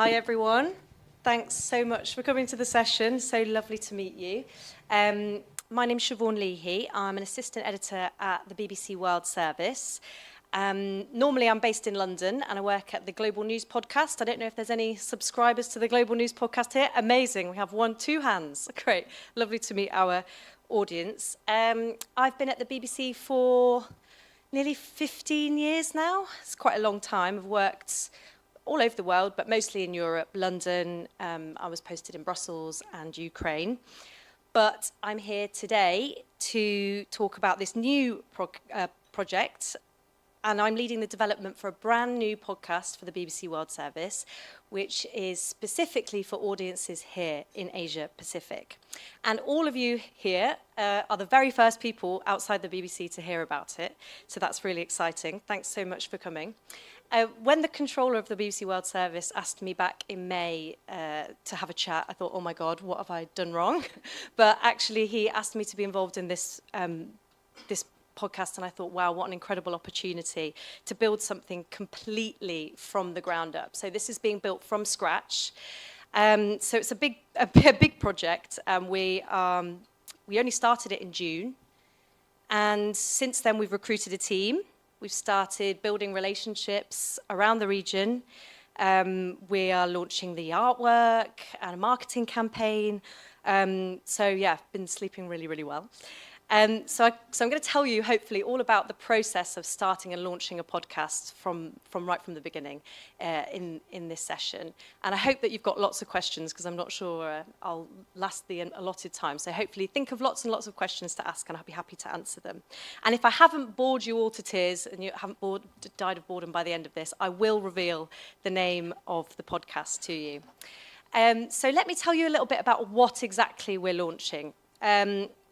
Hi, everyone. Thanks so much for coming to the session. So lovely to meet you. My name's Siobhan Leahy. I'm an assistant editor at the BBC World Service. Normally, I'm based in London and I work at the Global News podcast. I don't know if there's any subscribers to the Global News podcast here. Amazing. We have two hands. Great. Lovely to meet our audience. I've been at the BBC for nearly 15 years now. It's quite a long time. I've worked all over the world, but mostly in Europe, London. I was posted in Brussels and Ukraine. But I'm here today to talk about this new project, and I'm leading the development for a brand new podcast for the BBC World Service, which is specifically for audiences here in Asia Pacific. And all of you here are the very first people outside the BBC to hear about it, so that's really exciting. Thanks so much for coming. When the controller of the BBC World Service asked me back in May to have a chat, I thought, oh my God, what have I done wrong? But actually, he asked me to be involved in this podcast, and I thought, wow, what an incredible opportunity to build something completely from the ground up. So this is being built from scratch. So it's a big project. We only started it in June, and since then we've recruited a team. We've started building relationships around the region. We are launching the artwork and a marketing campaign. So yeah, I've been sleeping really, really well. So I'm going to tell you, hopefully, all about the process of starting and launching a podcast from right from the beginning in this session. And I hope that you've got lots of questions, because I'm not sure I'll last the allotted time. So hopefully think of lots and lots of questions to ask, and I'll be happy to answer them. And if I haven't bored you all to tears and you haven't died of boredom by the end of this, I will reveal the name of the podcast to you. So let me tell you a little bit about what exactly we're launching.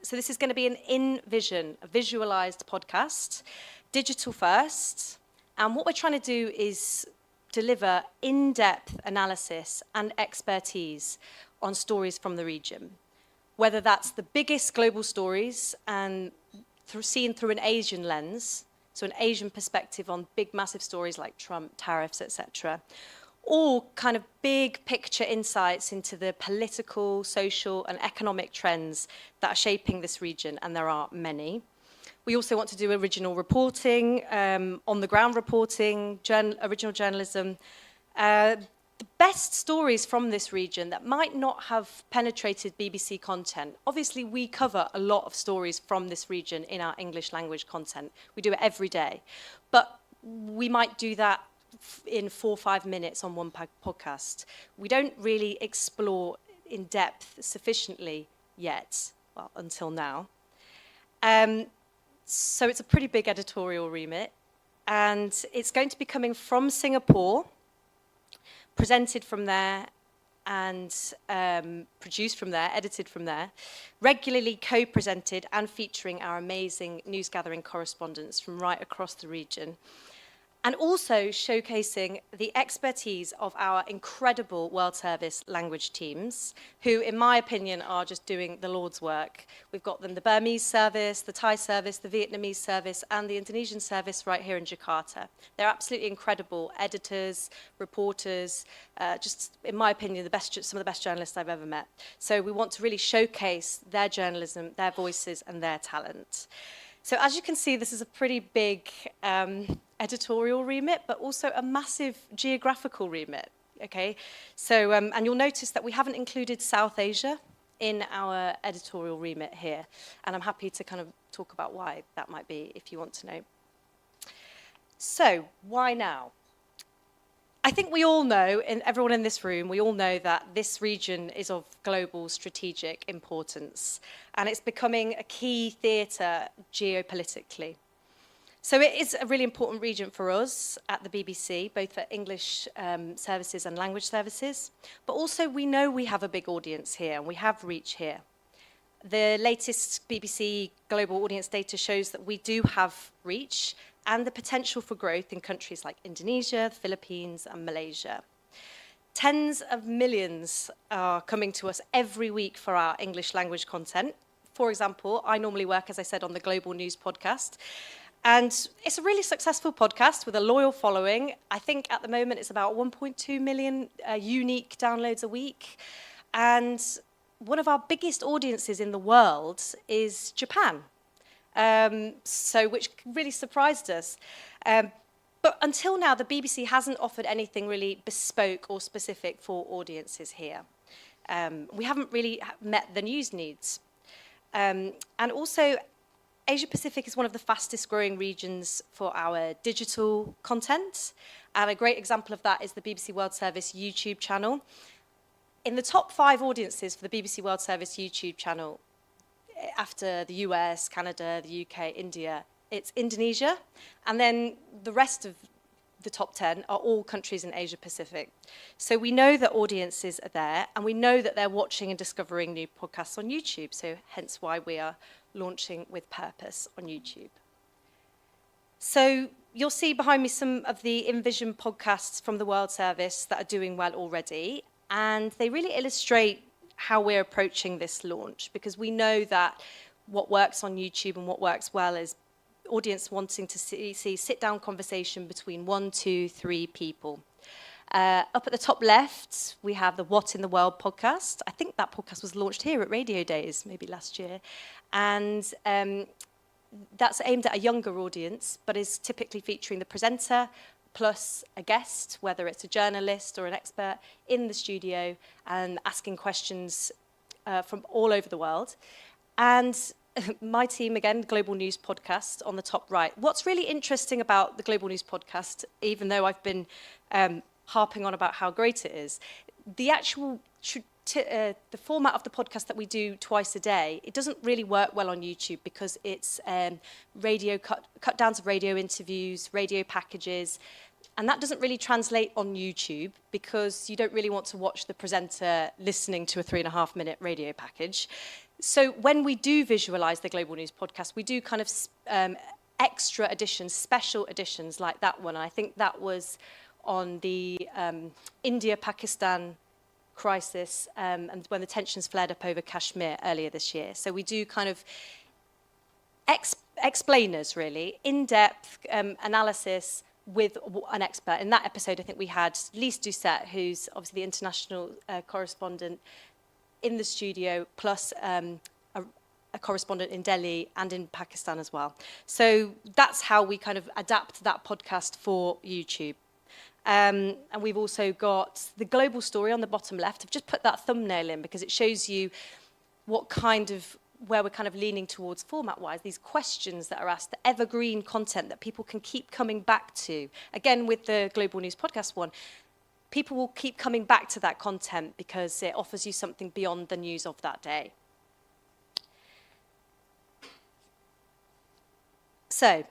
So this is going to be an in-vision, a visualized podcast, digital first. And what we're trying to do is deliver in-depth analysis and expertise on stories from the region, whether that's the biggest global stories and seen through an Asian lens, so an Asian perspective on big, massive stories like Trump, tariffs, etc., or kind of big picture insights into the political, social, and economic trends that are shaping this region, and there are many. We also want to do original reporting, on-the-ground reporting, original journalism, the best stories from this region that might not have penetrated BBC content. Obviously, we cover a lot of stories from this region in our English language content. We do it every day. But we might do that in 4 or 5 minutes on one podcast. We don't really explore in depth sufficiently yet, well, until now. So it's a pretty big editorial remit, and it's going to be coming from Singapore, presented from there, and produced from there, edited from there, regularly co-presented and featuring our amazing news-gathering correspondents from right across the region. And also showcasing the expertise of our incredible World Service language teams, who, in my opinion, are just doing the Lord's work. We've got them, the Burmese service, the Thai service, the Vietnamese service, and the Indonesian service right here in Jakarta. They're absolutely incredible editors, reporters, just, in my opinion, some of the best journalists I've ever met. So we want to really showcase their journalism, their voices, and their talent. So as you can see, this is a pretty big editorial remit, but also a massive geographical remit, okay? So, and you'll notice that we haven't included South Asia in our editorial remit here, and I'm happy to kind of talk about why that might be, if you want to know. So, why now? I think we all know, and everyone in this room, we all know that this region is of global strategic importance, and it's becoming a key theatre geopolitically. So it is a really important region for us at the BBC, both for English services and language services, but also we know we have a big audience here, and we have reach here. The latest BBC global audience data shows that we do have reach and the potential for growth in countries like Indonesia, the Philippines, and Malaysia. Tens of millions are coming to us every week for our English language content. For example, I normally work, as I said, on the Global News podcast, And it's a really successful podcast with a loyal following. I think at the moment it's about 1.2 million unique downloads a week. And one of our biggest audiences in the world is Japan. Which really surprised us. But until now, the BBC hasn't offered anything really bespoke or specific for audiences here. We haven't really met the news needs. And also, Asia Pacific is one of the fastest growing regions for our digital content. And a great example of that is the BBC World Service YouTube channel. In the top 5 audiences for the BBC World Service YouTube channel, after the US, Canada, the UK, India, it's Indonesia. And then the rest of the top 10 are all countries in Asia Pacific. So we know that audiences are there, and we know that they're watching and discovering new podcasts on YouTube. So hence why we are launching with purpose on YouTube. So you'll see behind me some of the InVision podcasts from the World Service that are doing well already. And they really illustrate how we're approaching this launch, because we know that what works on YouTube and what works well is audience wanting to see sit-down conversation between 1, 2, 3 people. Up at the top left, we have the What in the World podcast. I think that podcast was launched here at Radio Days, maybe last year. And that's aimed at a younger audience, but is typically featuring the presenter plus a guest, whether it's a journalist or an expert, in the studio and asking questions from all over the world. And my team, again, Global News Podcast on the top right. What's really interesting about the Global News Podcast, even though I've been harping on about how great it is, the actual the format of the podcast that we do twice a day, it doesn't really work well on YouTube because it's radio cut downs of radio interviews, radio packages, and that doesn't really translate on YouTube because you don't really want to watch the presenter listening to a 3.5-minute radio package. So when we do visualize the Global News Podcast, we do kind of extra editions, special editions like that one. I think that was on the India-Pakistan crisis and when the tensions flared up over Kashmir earlier this year. So we do kind of explainers, really, in-depth analysis with an expert. In that episode, I think we had Lise Doucette, who's obviously the international correspondent in the studio, plus a correspondent in Delhi and in Pakistan as well. So that's how we kind of adapt that podcast for YouTube. And we've also got the global story on the bottom left. I've just put that thumbnail in because it shows you what kind of, where we're kind of leaning towards format-wise, these questions that are asked, the evergreen content that people can keep coming back to. Again, with the Global News Podcast one, people will keep coming back to that content because it offers you something beyond the news of that day. So,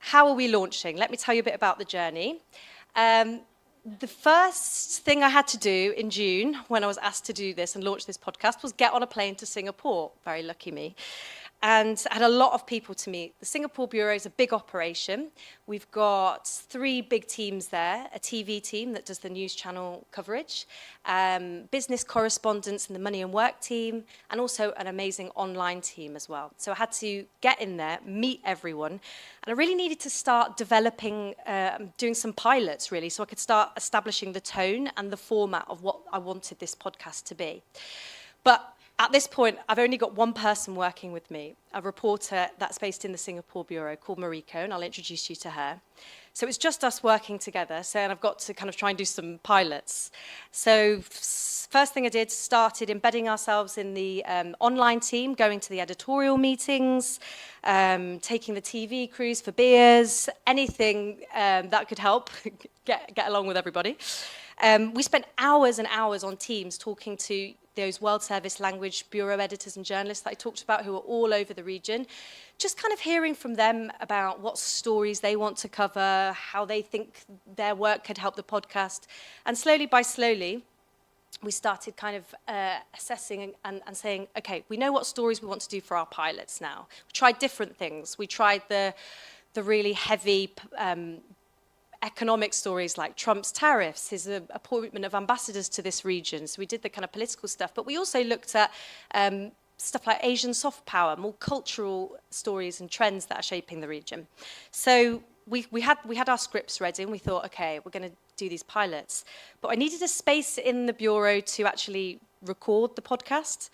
how are we launching? Let me tell you a bit about the journey. The first thing I had to do in June when I was asked to do this and launch this podcast was get on a plane to Singapore. Very lucky me. And I had a lot of people to meet. The Singapore Bureau is a big operation. We've got 3 big teams there, a TV team that does the news channel coverage, business correspondents in the Money and Work team, and also an amazing online team as well. So I had to get in there, meet everyone, and I really needed to start developing, doing some pilots really, so I could start establishing the tone and the format of what I wanted this podcast to be. But at this point, I've only got one person working with me, a reporter that's based in the Singapore Bureau called Mariko, and I'll introduce you to her. So it's just us working together, and I've got to kind of try and do some pilots. So first thing I did, started embedding ourselves in the online team, going to the editorial meetings, taking the TV crews for beers, anything that could help get along with everybody. We spent hours and hours on Teams talking to those World Service Language Bureau editors and journalists that I talked about who are all over the region, just kind of hearing from them about what stories they want to cover, how they think their work could help the podcast. And slowly by slowly, we started kind of assessing and saying, okay, we know what stories we want to do for our pilots now. We tried different things. We tried the really heavy economic stories like Trump's tariffs, his appointment of ambassadors to this region. So we did the kind of political stuff, but we also looked at stuff like Asian soft power, more cultural stories and trends that are shaping the region. So we had our scripts ready and we thought, okay, we're going to do these pilots. But I needed a space in the bureau to actually record the podcast.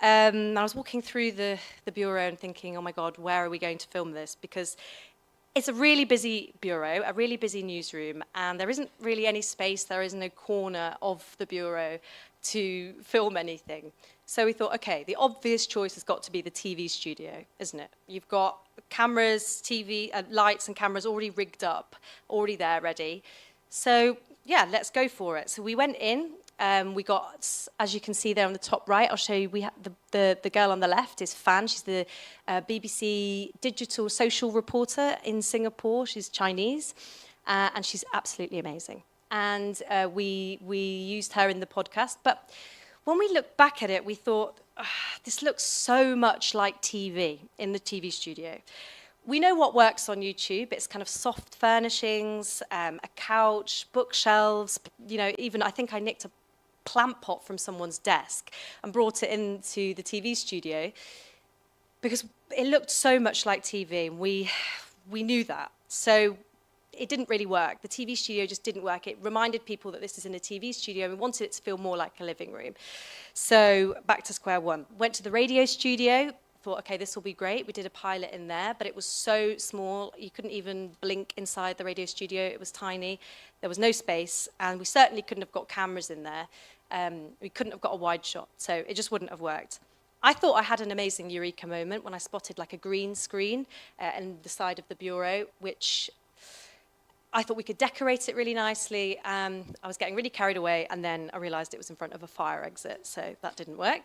I was walking through the bureau and thinking, oh my God, where are we going to film this? Because it's a really busy bureau, a really busy newsroom, and there isn't really any space, there is no corner of the bureau to film anything. So we thought, okay, the obvious choice has got to be the TV studio, isn't it? You've got cameras, TV, lights and cameras already rigged up, already there, ready. So yeah, let's go for it. So we went in. We got, as you can see there on the top right, I'll show you, we have the girl on the left is Fan. She's the BBC digital social reporter in Singapore. She's Chinese, and she's absolutely amazing. And we used her in the podcast. But when we looked back at it, we thought, this looks so much like TV in the TV studio. We know what works on YouTube. It's kind of soft furnishings, a couch, bookshelves, even I think I nicked a plant pot from someone's desk and brought it into the TV studio because it looked so much like TV, and we knew that. So it didn't really work. The TV studio just didn't work. It reminded people that this is in a TV studio, and we wanted it to feel more like a living room. So back to square one. Went to the radio studio, thought, okay, this will be great. We did a pilot in there, but it was so small, you couldn't even blink inside the radio studio. It was tiny. There was no space, and we certainly couldn't have got cameras in there. We couldn't have got a wide shot, so it just wouldn't have worked. I thought I had an amazing eureka moment when I spotted like a green screen in the side of the bureau, which I thought we could decorate it really nicely. I was getting really carried away, and then I realized it was in front of a fire exit, so that didn't work.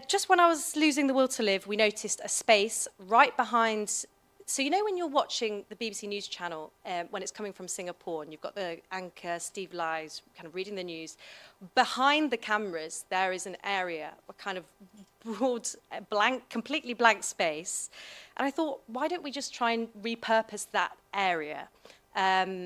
Just when I was losing the will to live, we noticed a space right behind. So when you're watching the BBC News channel, when it's coming from Singapore, and you've got the anchor, Steve Lies, kind of reading the news, behind the cameras, there is an area, a kind of broad, completely blank space. And I thought, why don't we just try and repurpose that area?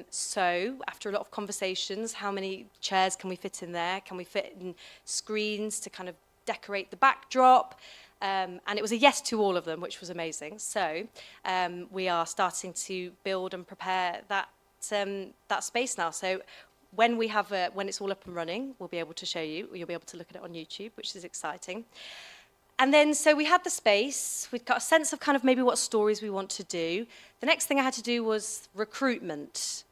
So after a lot of conversations, how many chairs can we fit in there? Can we fit in screens to kind of decorate the backdrop? And it was a yes to all of them, which was amazing. So we are starting to build and prepare that space now. So when it's all up and running, we'll be able to show you. You'll be able to look at it on YouTube, which is exciting. And then, so we had the space. We'd got a sense of kind of maybe what stories we want to do. The next thing I had to do was recruitment.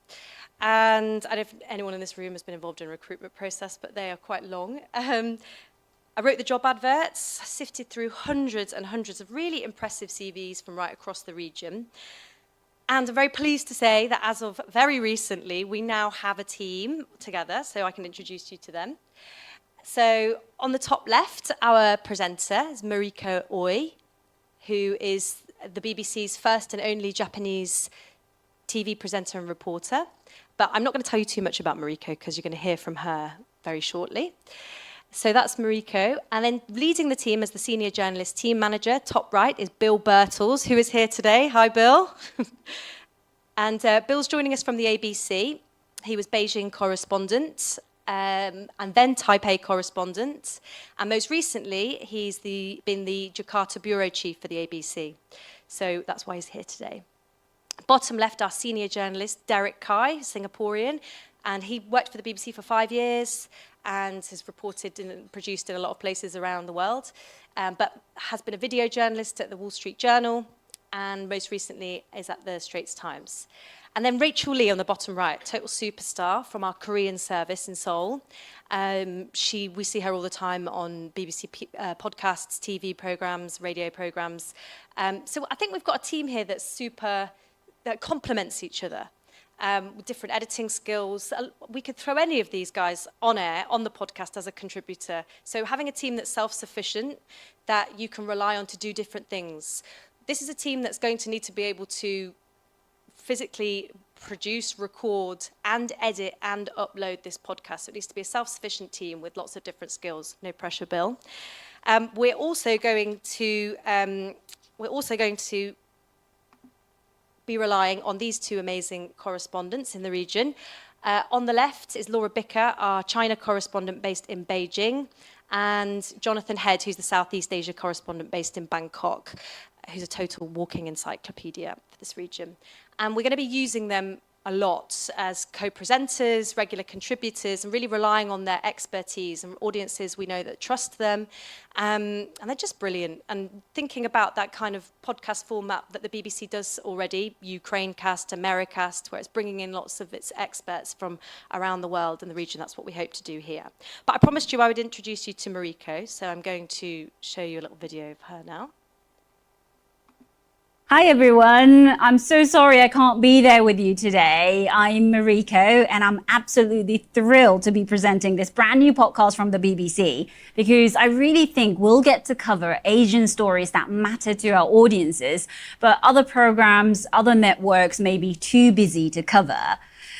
And I don't know if anyone in this room has been involved in a recruitment process, but they are quite long. I wrote the job adverts, sifted through hundreds and hundreds of really impressive CVs from right across the region. And I'm very pleased to say that as of very recently, we now have a team together, so I can introduce you to them. So on the top left, our presenter is Mariko Oi, who is the BBC's first and only Japanese TV presenter and reporter. But I'm not going to tell you too much about Mariko because you're going to hear from her very shortly. So that's Mariko. And then leading the team as the senior journalist team manager, top right, is Bill Birtles, who is here today. Hi, Bill. And Bill's joining us from the ABC. He was Beijing correspondent and then Taipei correspondent. And most recently, he's been the Jakarta bureau chief for the ABC. So that's why he's here today. Bottom left, our senior journalist, Derek Kai, Singaporean. And he worked for the BBC for 5 years and has reported and produced in a lot of places around the world, but has been a video journalist at the Wall Street Journal and most recently is at the Straits Times. And then Rachel Lee on the bottom right, total superstar from our Korean service in Seoul. We see her all the time on BBC podcasts, TV programs, radio programs. So I think we've got a team here that complements each other. With different editing skills. We could throw any of these guys on air, on the podcast as a contributor. So having a team that's self-sufficient, that you can rely on to do different things. This is a team that's going to need to be able to physically produce, record, and edit and upload this podcast. So it needs to be a self-sufficient team with lots of different skills. No pressure, Bill. We're also going to be relying on these two amazing correspondents in the region. On the left is Laura Bicker, our China correspondent based in Beijing, and Jonathan Head, who's the Southeast Asia correspondent based in Bangkok, who's a total walking encyclopedia for this region. And we're going to be using them a lot as co-presenters, regular contributors, and really relying on their expertise and audiences we know that trust them. And they're just brilliant. And thinking about that kind of podcast format that the BBC does already, Ukrainecast, Americast, where it's bringing in lots of its experts from around the world and the region, that's what we hope to do here. But I promised you I would introduce you to Mariko, so I'm going to show you a little video of her now. Hi everyone, I'm so sorry I can't be there with you today. I'm Mariko and I'm absolutely thrilled to be presenting this brand new podcast from the BBC because I really think we'll get to cover Asian stories that matter to our audiences, but other programs, other networks may be too busy to cover.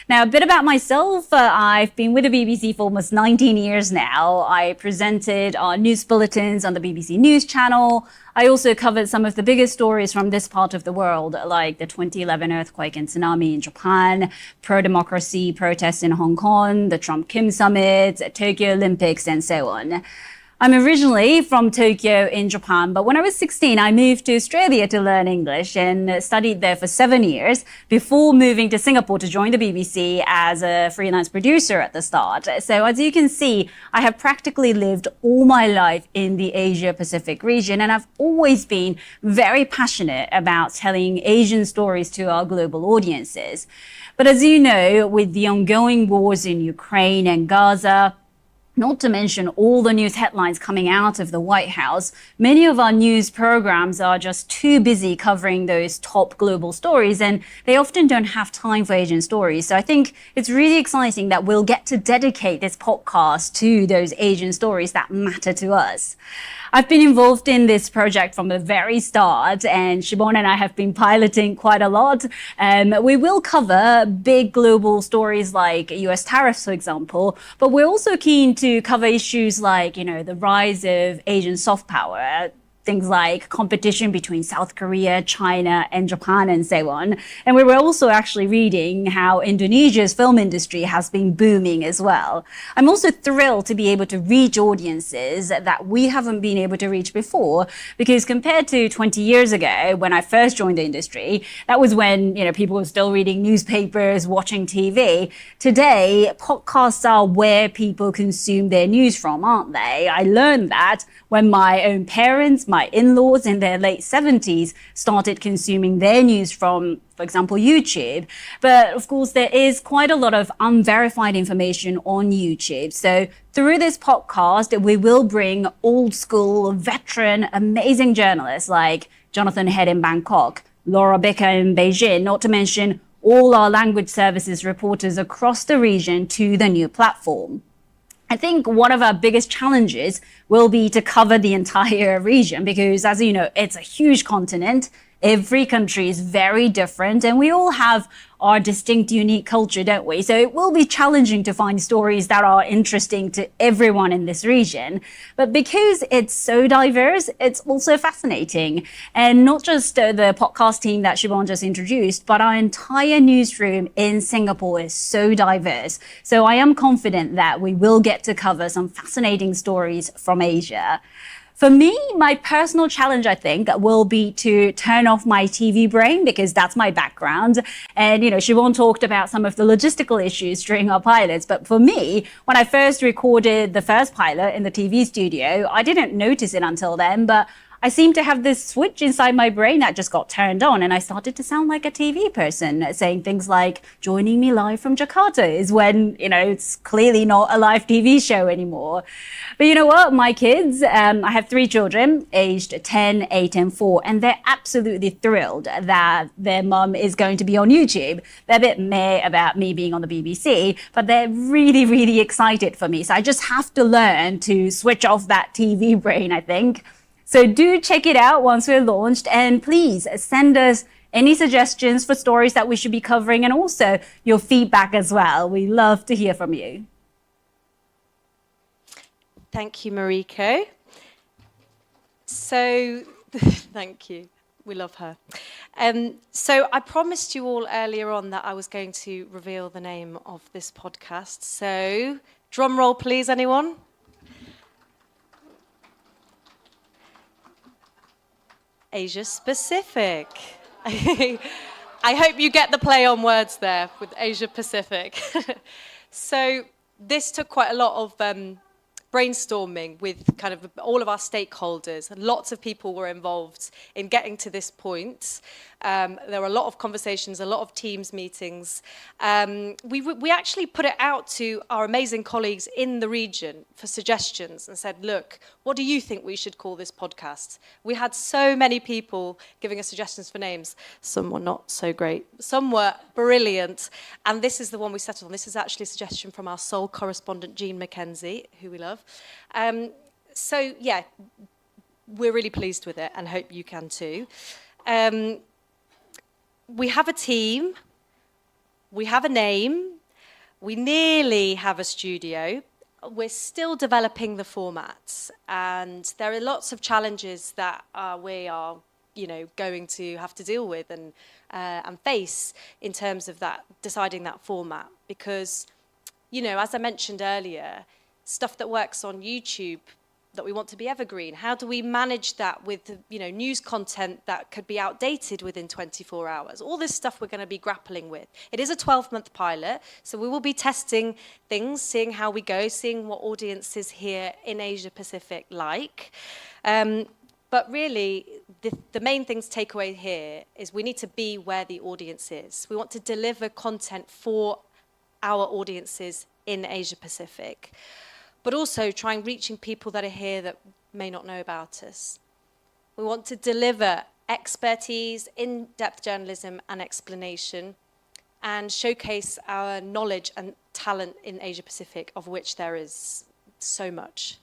Now, a bit about myself. I've been with the BBC for almost 19 years now. I presented our news bulletins on the BBC News channel. I also covered some of the biggest stories from this part of the world, like the 2011 earthquake and tsunami in Japan, pro-democracy protests in Hong Kong, the Trump-Kim summit, Tokyo Olympics, and so on. I'm originally from Tokyo in Japan, but when I was 16, I moved to Australia to learn English and studied there for 7 years before moving to Singapore to join the BBC as a freelance producer at the start. So as you can see, I have practically lived all my life in the Asia Pacific region, and I've always been very passionate about telling Asian stories to our global audiences. But as you know, with the ongoing wars in Ukraine and Gaza, not to mention all the news headlines coming out of the White House, many of our news programs are just too busy covering those top global stories, and they often don't have time for Asian stories. So I think it's really exciting that we'll get to dedicate this podcast to those Asian stories that matter to us. I've been involved in this project from the very start, and Siobhan and I have been piloting quite a lot. We will cover big global stories like US tariffs, for example, but we're also keen to cover issues like, the rise of Asian soft power, things like competition between South Korea, China, and Japan, and so on. And we were also actually reading how Indonesia's film industry has been booming as well. I'm also thrilled to be able to reach audiences that we haven't been able to reach before, because compared to 20 years ago, when I first joined the industry, that was when, people were still reading newspapers, watching TV. Today, podcasts are where people consume their news from, aren't they? I learned that when my own parents, my in-laws in their late 70s started consuming their news from, for example, YouTube. But of course, there is quite a lot of unverified information on YouTube. So through this podcast, we will bring old school, veteran, amazing journalists like Jonathan Head in Bangkok, Laura Bicker in Beijing, not to mention all our language services reporters across the region to the new platform. I think one of our biggest challenges will be to cover the entire region because, as you know, it's a huge continent. Every country is very different and we all have our distinct, unique culture, don't we? So it will be challenging to find stories that are interesting to everyone in this region. But because it's so diverse, it's also fascinating. And not just the podcast team that Siobhan just introduced, but our entire newsroom in Singapore is so diverse. So I am confident that we will get to cover some fascinating stories from Asia. For me, my personal challenge, I think, will be to turn off my TV brain because that's my background. And, Siobhan talked about some of the logistical issues during our pilots. But for me, when I first recorded the first pilot in the TV studio, I didn't notice it until then, but I seemed to have this switch inside my brain that just got turned on and I started to sound like a TV person, saying things like, joining me live from Jakarta is when, it's clearly not a live TV show anymore. But you know what? My kids, I have 3 children aged 10, 8, and 4, and they're absolutely thrilled that their mum is going to be on YouTube. They're a bit meh about me being on the BBC, but they're really, really excited for me. So I just have to learn to switch off that TV brain, I think. So do check it out once we're launched, and please send us any suggestions for stories that we should be covering and also your feedback as well. We love to hear from you. Thank you, Mariko. So, thank you. We love her. So I promised you all earlier on that I was going to reveal the name of this podcast. So, drum roll, please, anyone? Asia Pacific. I hope you get the play on words there with Asia Pacific. So this took quite a lot of brainstorming with kind of all of our stakeholders, and lots of people were involved in getting to this point. There were a lot of conversations, a lot of Teams meetings. We actually put it out to our amazing colleagues in the region for suggestions and said, look, what do you think we should call this podcast? We had so many people giving us suggestions for names. Some were not so great. Some were brilliant. And this is the one we settled on. This is actually a suggestion from our sole correspondent, Jean Mackenzie, who we love. So, yeah, we're really pleased with it and hope you can too. We have a team, we have a name, we nearly have a studio. We're still developing the formats, and there are lots of challenges that we are, going to have to deal with and face in terms of that, deciding that format. Because, as I mentioned earlier, stuff that works on YouTube that we want to be evergreen. How do we manage that with, news content that could be outdated within 24 hours? All this stuff we're going to be grappling with. It is a 12-month pilot, so we will be testing things, seeing how we go, seeing what audiences here in Asia Pacific like. But really, the main thing to take away here is we need to be where the audience is. We want to deliver content for our audiences in Asia Pacific, but also trying reaching people that are here that may not know about us. We want to deliver expertise, in-depth journalism and explanation, and showcase our knowledge and talent in Asia Pacific, of which there is so much.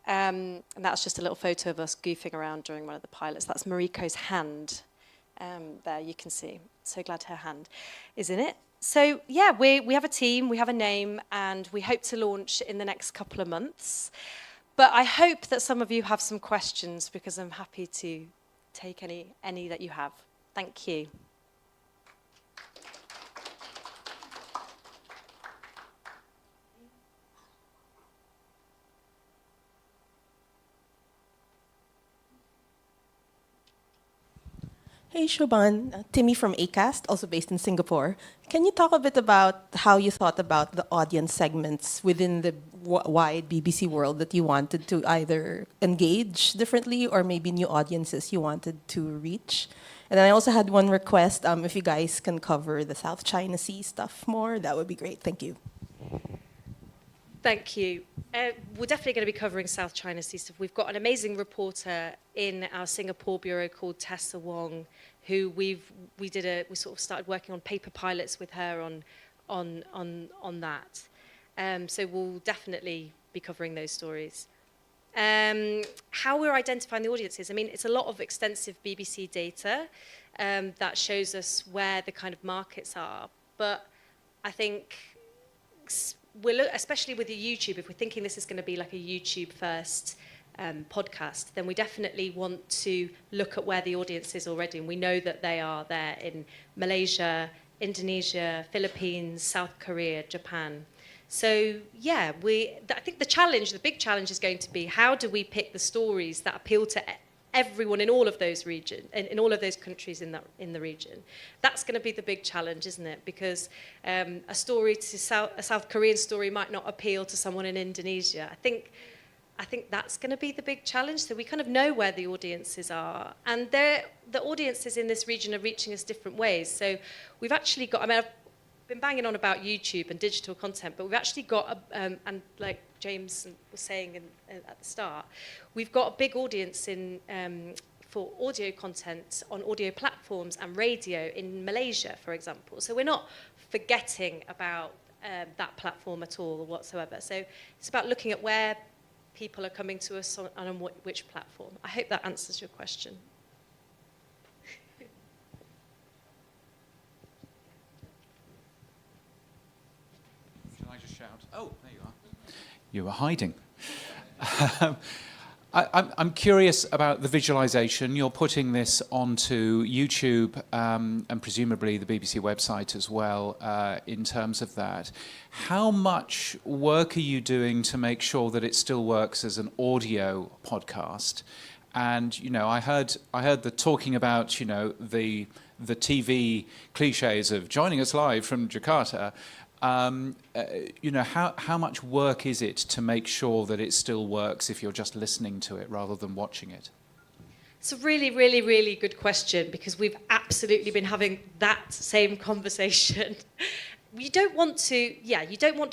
And that's just a little photo of us goofing around during one of the pilots. That's Mariko's hand. There you can see. So glad her hand is in it. So, yeah, we have a team, we have a name, and we hope to launch in the next couple of months. But I hope that some of you have some questions, because I'm happy to take any that you have. Thank you. Hey, Shoban. Timmy from ACAST, also based in Singapore. Can you talk a bit about how you thought about the audience segments within the wide BBC world that you wanted to either engage differently or maybe new audiences you wanted to reach? And then I also had one request, if you guys can cover the South China Sea stuff more, that would be great. Thank you. Thank you. We're definitely going to be covering South China Sea stuff. We've got an amazing reporter in our Singapore bureau called Tessa Wong, who we sort of started working on paper pilots with her on that. So we'll definitely be covering those stories. How we're identifying the audiences. I mean, it's a lot of extensive BBC data that shows us where the kind of markets are. But I think, especially with the YouTube, if we're thinking this is going to be like a YouTube first podcast, then we definitely want to look at where the audience is already. And we know that they are there in Malaysia, Indonesia, Philippines, South Korea, Japan. So, yeah, I think the big challenge is going to be, how do we pick the stories that appeal to everyone in all of those regions, in all of those countries in the region? That's going to be the big challenge, isn't it? Because a South Korean story might not appeal to someone in Indonesia. I think that's going to be the big challenge. So we kind of know where the audiences are, and the audiences in this region are reaching us different ways. So we've actually got, I've been banging on about YouTube and digital content, but we've actually got, and like James was saying at the start, we've got a big audience for audio content on audio platforms and radio in Malaysia, for example. So we're not forgetting about that platform at all whatsoever. So it's about looking at where people are coming to us on which platform. I hope that answers your question. Shall I just shout? Oh, there you are. You were hiding. I'm curious about the visualization. You're putting this onto YouTube and presumably the BBC website as well in terms of that. How much work are you doing to make sure that it still works as an audio podcast? And I heard the talking about the TV cliches of joining us live from Jakarta. How much work is it to make sure that it still works if you're just listening to it rather than watching it? It's a really, really, really good question, because we've absolutely been having that same conversation. You don't want to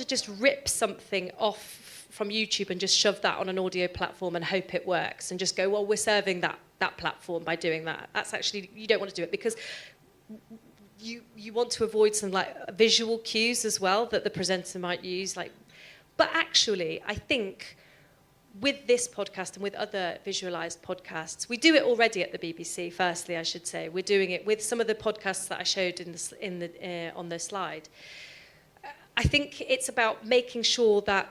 just rip something off from YouTube and just shove that on an audio platform and hope it works and just go, well, we're serving that platform by doing that. That's actually, you don't want to do it, because you want to avoid some visual cues as well that the presenter might use. But actually, I think with this podcast and with other visualized podcasts, we do it already at the BBC. Firstly, I should say we're doing it with some of the podcasts that I showed on the slide. I think it's about making sure that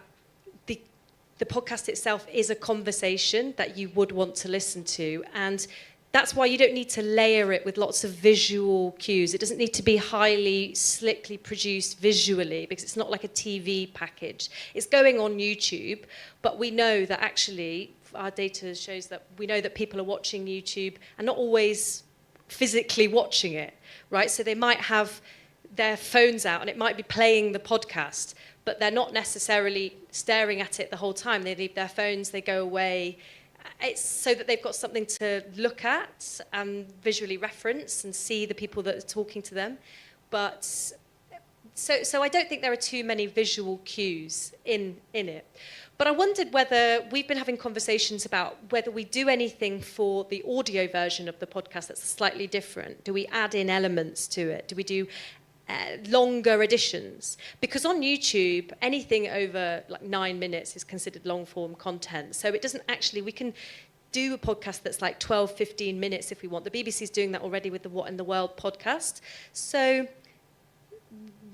the podcast itself is a conversation that you would want to listen to, and that's why you don't need to layer it with lots of visual cues. It doesn't need to be highly, slickly produced visually, because it's not like a TV package. It's going on YouTube, but we know that actually, our data shows that we know that people are watching YouTube and not always physically watching it, right? So they might have their phones out and it might be playing the podcast, but they're not necessarily staring at it the whole time. They leave their phones, they go away. It's so that they've got something to look at and visually reference and see the people that are talking to them. But so I don't think there are too many visual cues in it. But I wondered whether we've been having conversations about whether we do anything for the audio version of the podcast that's slightly different. Do we add in elements to it? Do we do longer editions? Because on YouTube, anything over 9 minutes is considered long form content. So it doesn't actually, we can do a podcast that's 12, 15 minutes if we want. The BBC's doing that already with the What in the World podcast. So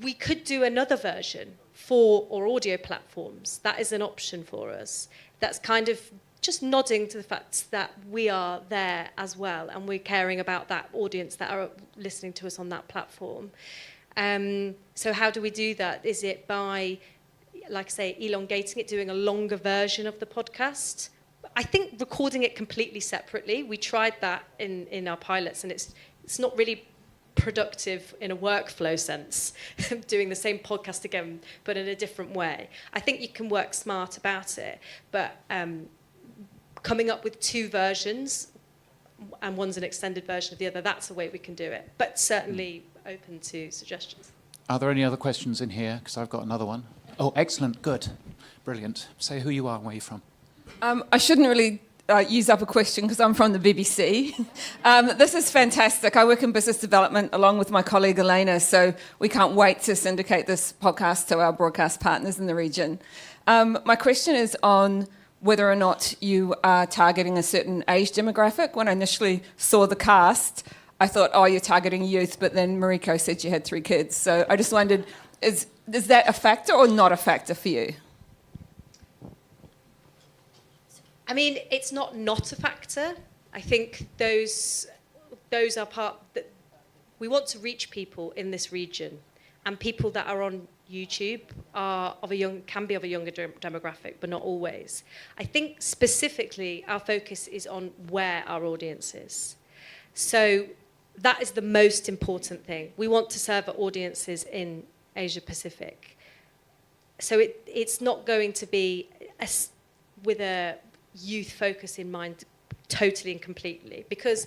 we could do another version for our audio platforms. That is an option for us. That's kind of just nodding to the fact that we are there as well, and we're caring about that audience that are listening to us on that platform. So how do we do that? Is it by, like I say, elongating it, doing a longer version of the podcast? I think recording it completely separately. We tried that in our pilots, and it's not really productive in a workflow sense, doing the same podcast again, but in a different way. I think you can work smart about it, but coming up with two versions, and one's an extended version of the other, that's a way we can do it. But certainly open to suggestions. Are there any other questions in here? Because I've got another one. Oh, excellent. Good. Brilliant. Say who you are and where you're from. I shouldn't really use up a question because I'm from the BBC. This is fantastic. I work in business development along with my colleague Elena, so we can't wait to syndicate this podcast to our broadcast partners in the region. My question is on whether or not you are targeting a certain age demographic. When I initially saw the cast, I thought, oh, you're targeting youth, but then Mariko said you had 3 kids. So I just wondered, is that a factor or not a factor for you? I mean, it's not a factor. I think those are part that we want to reach people in this region, and people that are on YouTube can be of a younger demographic, but not always. I think specifically our focus is on where our audience is. So that is the most important thing. We want to serve our audiences in Asia Pacific. So it's not going to be with a youth focus in mind totally and completely, because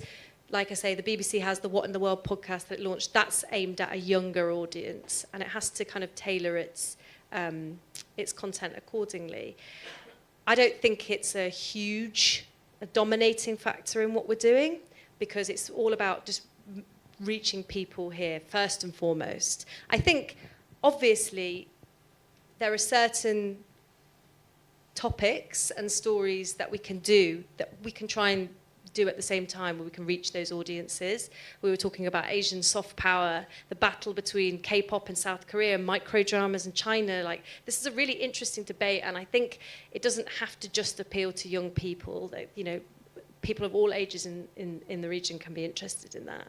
like I say, the BBC has the What in the World podcast that launched. That's aimed at a younger audience, and it has to kind of tailor its content accordingly. I don't think it's a dominating factor in what we're doing, because it's all about just reaching people here first and foremost. I think obviously there are certain topics and stories that we can do, that we can try and do at the same time, where we can reach those audiences. We were talking about Asian soft power, the battle between K-pop in South Korea, microdramas in China. This is a really interesting debate, and I think it doesn't have to just appeal to young people. People of all ages in the region can be interested in that.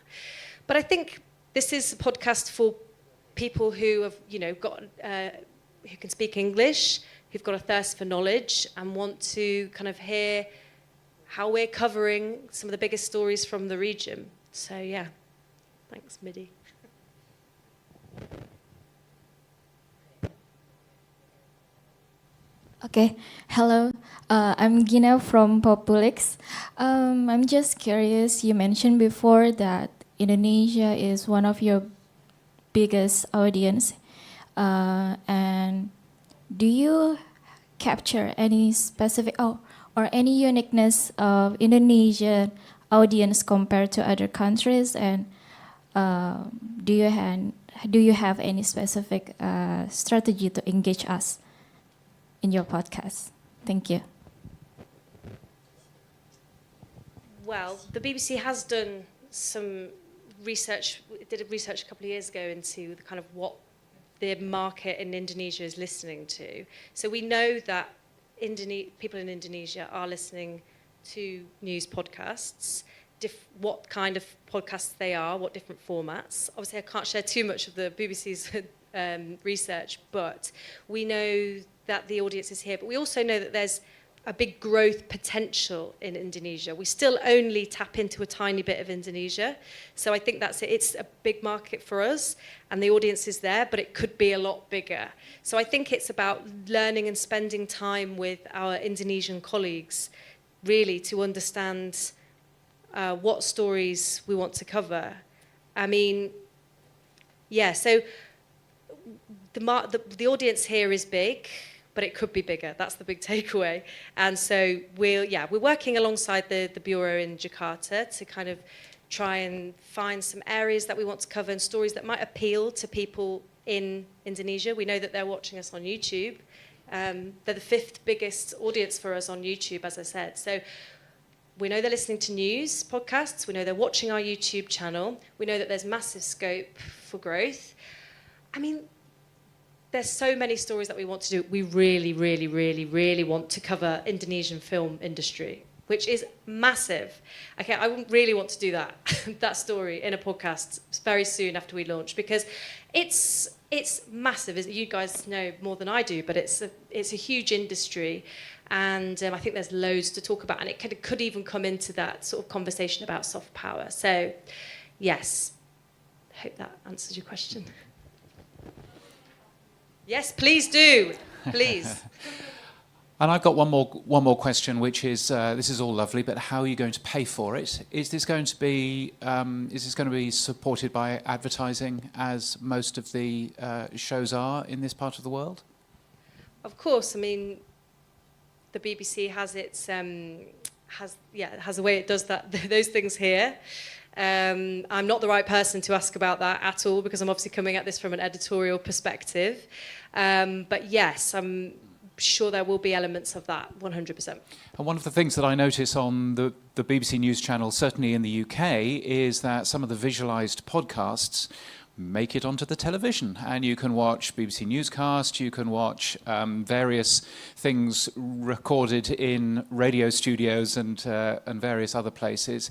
But I think this is a podcast for people who have, who can speak English, who've got a thirst for knowledge and want to kind of hear how we're covering some of the biggest stories from the region. So yeah, thanks, Midi. Okay, hello. I'm Gina from Populix. I'm just curious. You mentioned before that Indonesia is one of your biggest audience, and do you capture any specific or any uniqueness of Indonesian audience compared to other countries? And do you have any specific strategy to engage us in your podcast? Thank you. Well, the BBC has done some research, did a research a couple of years ago into the kind of what the market in Indonesia is listening to. So we know that people in Indonesia are listening to news podcasts, what kind of podcasts they are, what different formats. Obviously, I can't share too much of the BBC's research, but we know that the audience is here. But we also know that there's a big growth potential in Indonesia. We still only tap into a tiny bit of Indonesia. So I think that's it. It's a big market for us and the audience is there, but it could be a lot bigger. So I think it's about learning and spending time with our Indonesian colleagues, really to understand what stories we want to cover. I mean, yeah, so the audience here is big, but it could be bigger. That's the big takeaway. And so we're working alongside the Bureau in Jakarta to kind of try and find some areas that we want to cover and stories that might appeal to people in Indonesia. We know that they're watching us on YouTube. They're the 5th biggest audience for us on YouTube, as I said. So we know they're listening to news podcasts. We know they're watching our YouTube channel. We know that there's massive scope for growth. I mean, there's so many stories that we want to do. We really, really, really, really want to cover Indonesian film industry, which is massive. Okay, I wouldn't really want to do that story in a podcast very soon after we launch, because it's massive. As you guys know more than I do, but it's a huge industry, and I think there's loads to talk about, and it could even come into that sort of conversation about soft power. So, yes, I hope that answers your question. Yes, please do. Please. And I've got one more question, which is this is all lovely, but how are you going to pay for it? Is this going to be supported by advertising, as most of the shows are in this part of the world? Of course. I mean, the BBC has its has a way it does those things here. I'm not the right person to ask about that at all, because I'm obviously coming at this from an editorial perspective. But yes, I'm sure there will be elements of that, 100%. And one of the things that I notice on the BBC News channel, certainly in the UK, is that some of the visualised podcasts make it onto the television, and you can watch BBC Newscast, you can watch various things recorded in radio studios and various other places.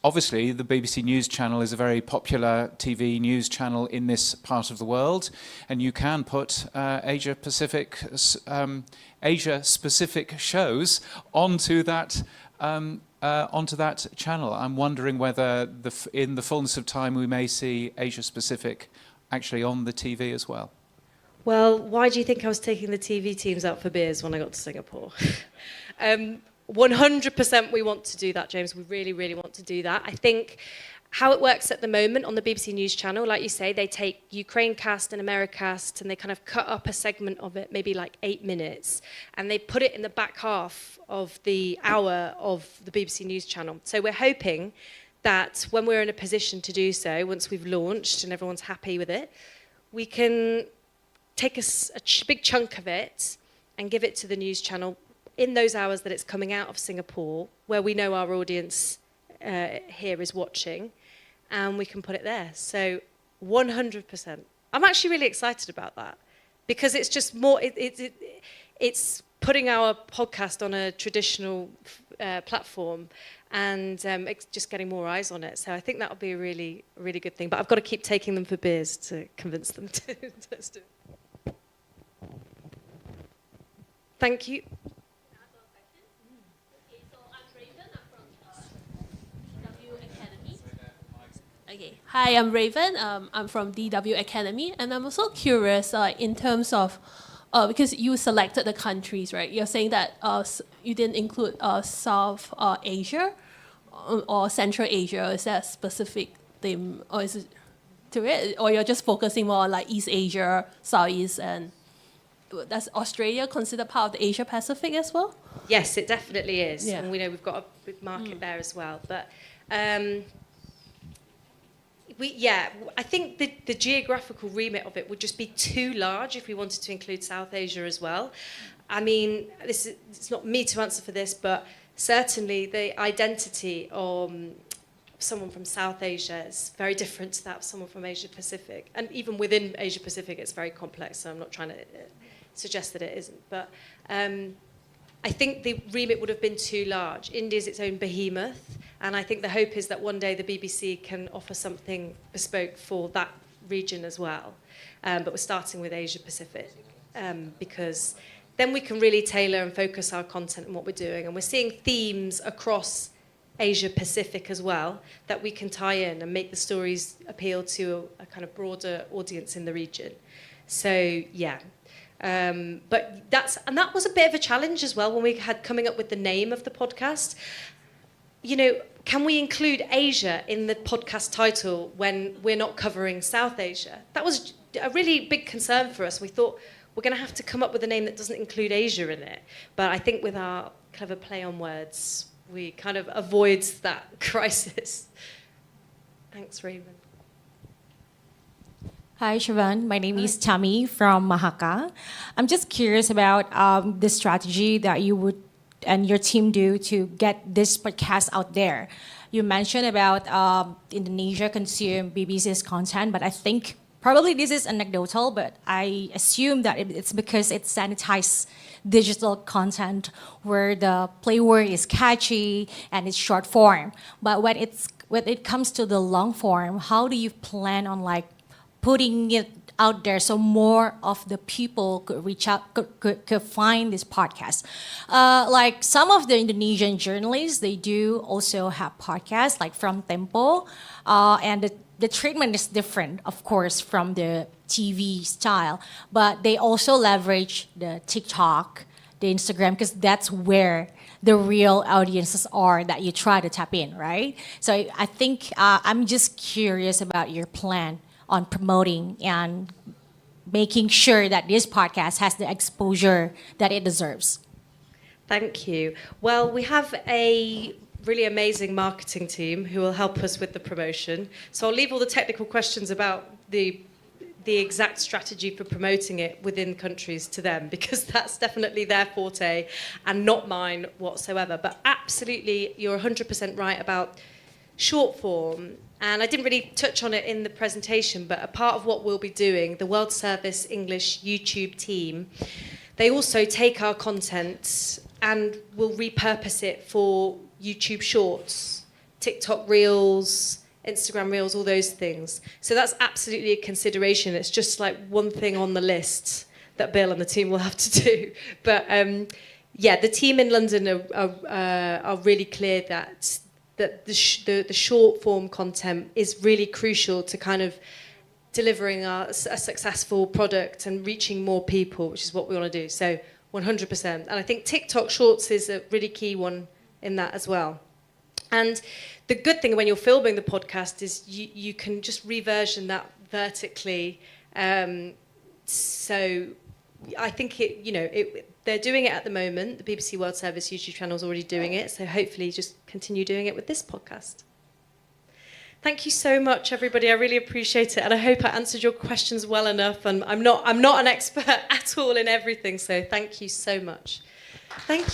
Obviously, the BBC News channel is a very popular TV news channel in this part of the world, and you can put Asia-specific shows onto that channel. I'm wondering whether, in the fullness of time, we may see Asia-Pacific actually on the TV as well. Well, why do you think I was taking the TV teams out for beers when I got to Singapore? 100% we want to do that, James. We really, really want to do that. I think how it works at the moment on the BBC News channel, like you say, they take Ukraine cast and Americast and they kind of cut up a segment of it, maybe like 8 minutes, and they put it in the back half of the hour of the BBC News channel. So we're hoping that when we're in a position to do so, once we've launched and everyone's happy with it, we can take a big chunk of it and give it to the news channel in those hours that it's coming out of Singapore, where we know our audience here is watching, and we can put it there. So 100%. I'm actually really excited about that, because it's just more, it's putting our podcast on a traditional platform, and it's just getting more eyes on it. So I think that'll be a really, really good thing. But I've got to keep taking them for beers to convince them to do it. Thank you. Okay. Hi, I'm Raven. I'm from DW Academy, and I'm also curious in terms of because you selected the countries, right? You're saying that you didn't include South Asia or Central Asia. Is that a specific theme, or is it to it, or you're just focusing more on like East Asia, Southeast, and does Australia consider part of the Asia Pacific as well? Yes, it definitely is. Yeah. And we know we've got a big market there as well. But I think the geographical remit of it would just be too large if we wanted to include South Asia as well. I mean, it's not me to answer for this, but certainly the identity of someone from South Asia is very different to that of someone from Asia Pacific. And even within Asia Pacific, it's very complex, so I'm not trying to suggest that it isn't. But I think the remit would have been too large. India's its own behemoth, and I think the hope is that one day the BBC can offer something bespoke for that region as well. But we're starting with Asia Pacific because then we can really tailor and focus our content and what we're doing. And we're seeing themes across Asia Pacific as well that we can tie in and make the stories appeal to a kind of broader audience in the region. So yeah. But that was a bit of a challenge as well when we had coming up with the name of the podcast. You know, can we include Asia in the podcast title when we're not covering South Asia? That was a really big concern for us. We thought we're going to have to come up with a name that doesn't include Asia in it. But I think with our clever play on words, we kind of avoid that crisis. Thanks, Raven. Hi, Siobhan. My name is Tammy from Mahaka. I'm just curious about the strategy that you would and your team do to get this podcast out there. You mentioned about Indonesia consume BBC's content, but I think probably this is anecdotal, but I assume that it's because it's sanitized digital content where the play word is catchy and it's short form. But when it comes to the long form, how do you plan on like putting it out there so more of the people could reach out, could find this podcast? Like some of the Indonesian journalists, they do also have podcasts, like from Tempo, and the treatment is different, of course, from the TV style, but they also leverage the TikTok, the Instagram, because that's where the real audiences are that you try to tap in, right? So I think I'm just curious about your plan on promoting and making sure that this podcast has the exposure that it deserves. Thank you. Well, we have a really amazing marketing team who will help us with the promotion. So I'll leave all the technical questions about the exact strategy for promoting it within countries to them, because that's definitely their forte and not mine whatsoever. But absolutely, you're 100% right about short form. And I didn't really touch on it in the presentation, but a part of what we'll be doing, the World Service English YouTube team, they also take our content and will repurpose it for YouTube Shorts, TikTok Reels, Instagram Reels, all those things. So that's absolutely a consideration. It's just like one thing on the list that Bill and the team will have to do. But yeah, the team in London are really clear that the short form content is really crucial to kind of delivering a successful product and reaching more people, which is what we want to do. So 100%. And I think TikTok Shorts is a really key one in that as well. And the good thing when you're filming the podcast is you can just reversion that vertically. So I think they're doing it at the moment. The BBC World Service YouTube channel is already doing it. So hopefully just continue doing it with this podcast. Thank you so much, everybody. I really appreciate it. And I hope I answered your questions well enough. And I'm not an expert at all in everything. So thank you so much. Thank you.